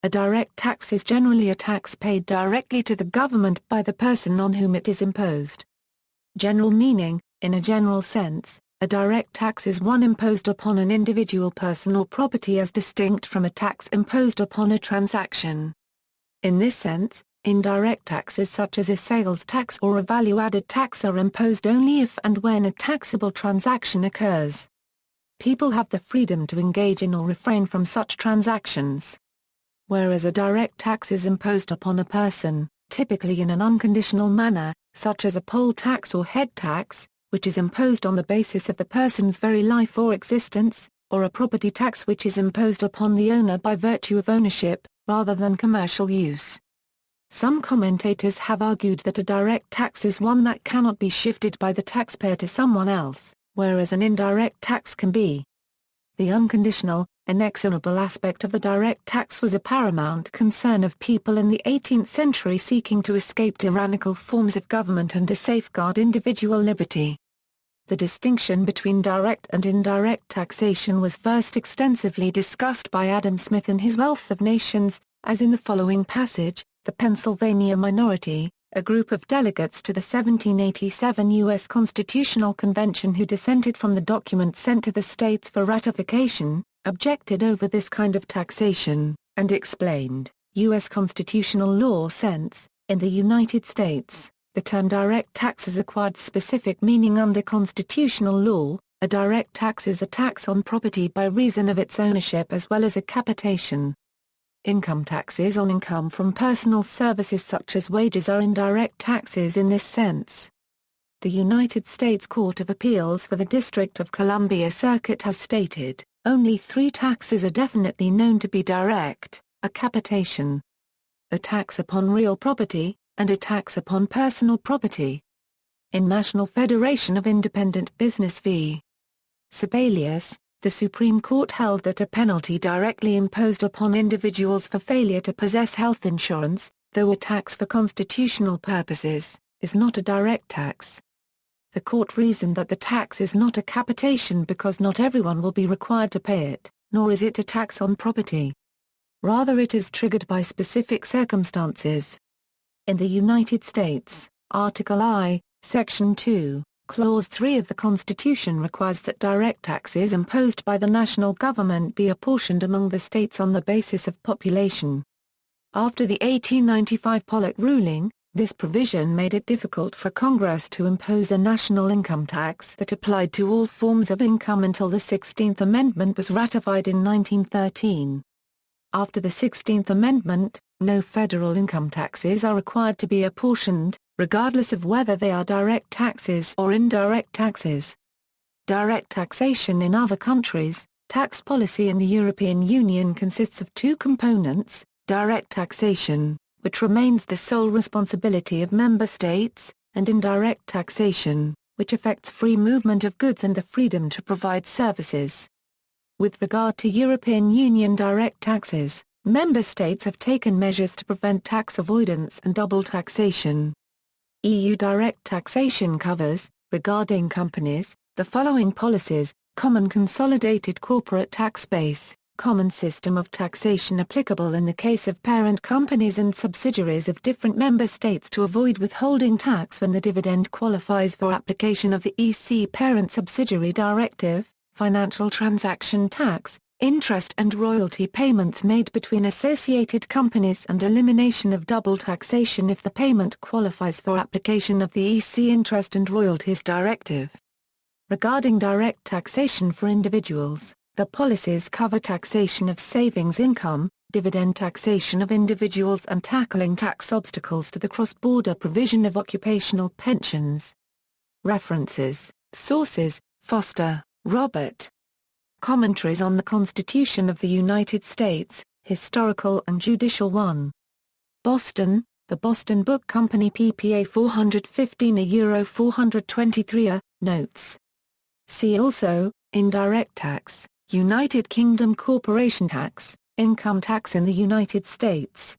A direct tax is generally a tax paid directly to the government by the person on whom it is imposed. General meaning: in a general sense, a direct tax is one imposed upon an individual person or property as distinct from a tax imposed upon a transaction. In this sense, indirect taxes such as a sales tax or a value-added tax are imposed only if and when a taxable transaction occurs. People have the freedom to engage in or refrain from such transactions. Whereas a direct tax is imposed upon a person, typically in an unconditional manner, such as a poll tax or head tax, which is imposed on the basis of the person's very life or existence, or a property tax which is imposed upon the owner by virtue of ownership, rather than commercial use. Some commentators have argued that a direct tax is one that cannot be shifted by the taxpayer to someone else, whereas an indirect tax can be. The unconditional, inexorable aspect of the direct tax was a paramount concern of people in the 18th century seeking to escape tyrannical forms of government and to safeguard individual liberty. The distinction between direct and indirect taxation was first extensively discussed by Adam Smith in his Wealth of Nations, as in the following passage: "The Pennsylvania minority, a group of delegates to the 1787 U.S. Constitutional Convention who dissented from the document sent to the states for ratification, objected over this kind of taxation, and explained, U.S. constitutional law sense, in the United States, the term direct tax has acquired specific meaning under constitutional law. A direct tax is a tax on property by reason of its ownership as well as a capitation. Income taxes on income from personal services such as wages are indirect taxes in this sense." The United States Court of Appeals for the District of Columbia Circuit has stated, "Only three taxes are definitely known to be direct: a capitation, a tax upon real property, and a tax upon personal property." In National Federation of Independent Business v. Sebelius, the Supreme Court held that a penalty directly imposed upon individuals for failure to possess health insurance, though a tax for constitutional purposes, is not a direct tax. The court reasoned that the tax is not a capitation because not everyone will be required to pay it, nor is it a tax on property. Rather, it is triggered by specific circumstances. In the United States, Article I, Section 2, Clause 3 of the Constitution requires that direct taxes imposed by the national government be apportioned among the states on the basis of population. After the 1895 Pollock ruling, this provision made it difficult for Congress to impose a national income tax that applied to all forms of income until the 16th Amendment was ratified in 1913. After the 16th Amendment, no federal income taxes are required to be apportioned, regardless of whether they are direct taxes or indirect taxes. Direct taxation in other countries. Tax policy in the European Union consists of two components: direct taxation, which remains the sole responsibility of member states, and indirect taxation, which affects free movement of goods and the freedom to provide services. With regard to European Union direct taxes, member states have taken measures to prevent tax avoidance and double taxation. EU direct taxation covers, regarding companies, the following policies: common consolidated corporate tax base, common system of taxation applicable in the case of parent companies and subsidiaries of different member states to avoid withholding tax when the dividend qualifies for application of the EC parent subsidiary directive, financial transaction tax, interest and royalty payments made between associated companies and elimination of double taxation if the payment qualifies for application of the EC interest and royalties directive. Regarding direct taxation for individuals, the policies cover taxation of savings income, dividend taxation of individuals and tackling tax obstacles to the cross-border provision of occupational pensions. References, sources: Foster, Robert. Commentaries on the Constitution of the United States, Historical and Judicial 1. Boston, The Boston Book Company PPA 415 Euro 423 Notes. See also, Indirect Tax, United Kingdom Corporation Tax, Income Tax in the United States.